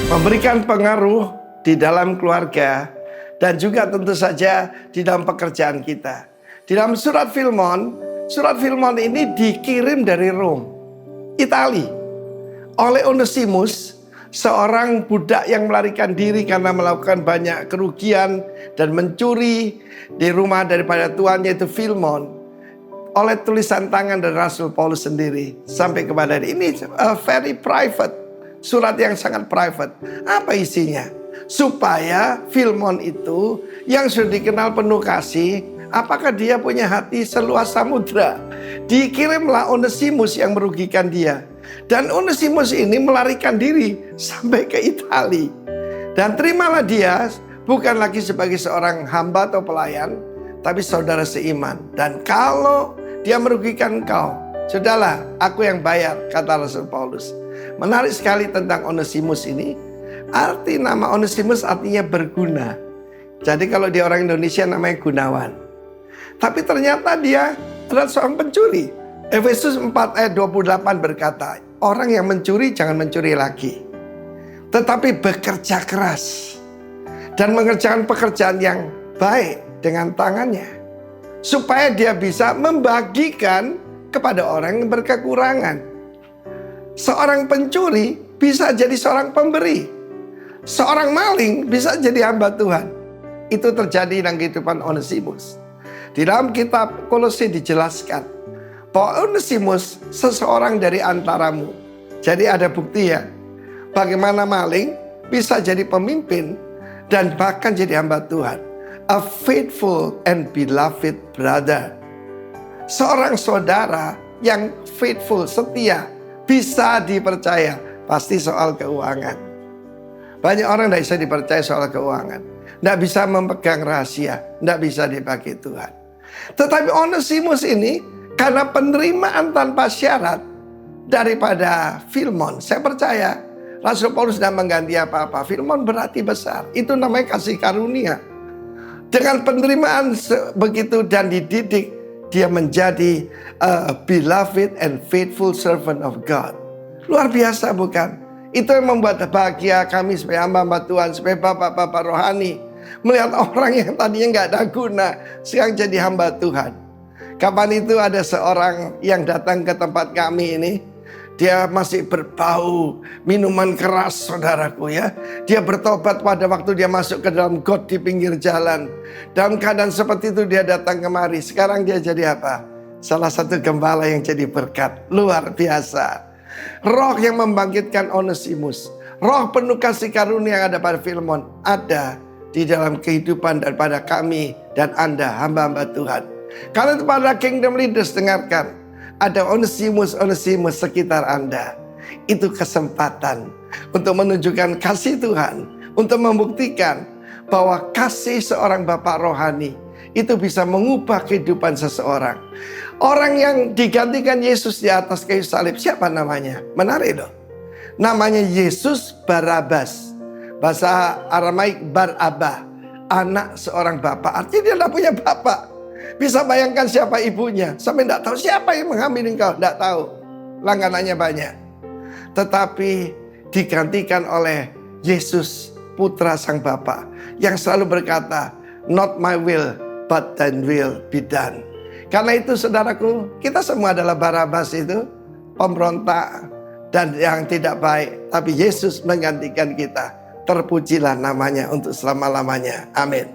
memberikan pengaruh di dalam keluarga dan juga tentu saja di dalam pekerjaan kita. Di dalam surat Filemon ini dikirim dari Rom, Itali, oleh Onesimus, seorang budak yang melarikan diri karena melakukan banyak kerugian dan mencuri di rumah daripada tuannya, yaitu Filemon. Oleh tulisan tangan dari Rasul Paulus sendiri sampai kepada ini very private, surat yang sangat private. Apa isinya? Supaya Filemon itu yang sudah dikenal penuh kasih, apakah dia punya hati seluas samudra? Dikirimlah Onesimus yang merugikan dia. Dan Onesimus ini melarikan diri sampai ke Itali. Dan terimalah dia bukan lagi sebagai seorang hamba atau pelayan, tapi saudara seiman. Dan kalau dia merugikan engkau, sudahlah, aku yang bayar, kata Rasul Paulus. Menarik sekali tentang Onesimus ini. Arti nama Onesimus artinya berguna. Jadi kalau dia orang Indonesia namanya Gunawan. Tapi ternyata dia adalah seorang pencuri. Efesus 4 ayat 28 berkata, orang yang mencuri jangan mencuri lagi, tetapi bekerja keras dan mengerjakan pekerjaan yang baik dengan tangannya, supaya dia bisa membagikan kepada orang yang berkekurangan. Seorang pencuri bisa jadi seorang pemberi. Seorang maling bisa jadi hamba Tuhan. Itu terjadi dalam kehidupan Onesimus. Di dalam kitab Kolose dijelaskan bahwa Onesimus seseorang dari antaramu. Jadi ada bukti ya, bagaimana maling bisa jadi pemimpin dan bahkan jadi hamba Tuhan. A faithful and beloved brother. Seorang saudara yang faithful, setia, bisa dipercaya. Pasti soal keuangan. Banyak orang tidak bisa dipercaya soal keuangan. Tidak bisa memegang rahasia. Tidak bisa dipakai Tuhan. Tetapi Onesimus ini, karena penerimaan tanpa syarat daripada Filemon, saya percaya Rasul Paulus tidak mengganti apa-apa. Filemon berarti besar. Itu namanya kasih karunia. Dengan penerimaan begitu dan dididik, dia menjadi a beloved and faithful servant of God. Luar biasa bukan? Itu yang membuat bahagia kami sebagai hamba-hamba Tuhan, sebagai bapak-bapak rohani, melihat orang yang tadinya nggak ada guna sekarang jadi hamba Tuhan. Kapan itu ada seorang yang datang ke tempat kami ini, dia masih berbau minuman keras, saudaraku ya. Dia bertobat pada waktu dia masuk ke dalam got di pinggir jalan. Dalam keadaan seperti itu dia datang kemari. Sekarang dia jadi apa? Salah satu gembala yang jadi berkat. Luar biasa. Roh yang membangkitkan Onesimus, roh penuh kasih karunia yang ada pada Filemon, ada di dalam kehidupan daripada kami dan Anda, hamba-hamba Tuhan. Kalau para kingdom leaders dengarkan, ada Onesimus sekitar Anda. Itu kesempatan untuk menunjukkan kasih Tuhan, untuk membuktikan bahwa kasih seorang bapak rohani itu bisa mengubah kehidupan seseorang. Orang yang digantikan Yesus di atas kayu salib, siapa namanya? Menarik loh. Namanya Yesus Barabas. Bahasa Aramaik Barabah, anak seorang bapak. Artinya dia tidak punya bapak. Bisa bayangkan siapa ibunya. Sampai tidak tahu siapa yang menghamili engkau. Tidak tahu. Langganannya banyak. Tetapi digantikan oleh Yesus, putra sang Bapa, yang selalu berkata, not my will, but thine will be done. Karena itu saudaraku, kita semua adalah Barabas itu, pemberontak dan yang tidak baik. Tapi Yesus menggantikan kita. Terpujilah namanya untuk selama-lamanya. Amin.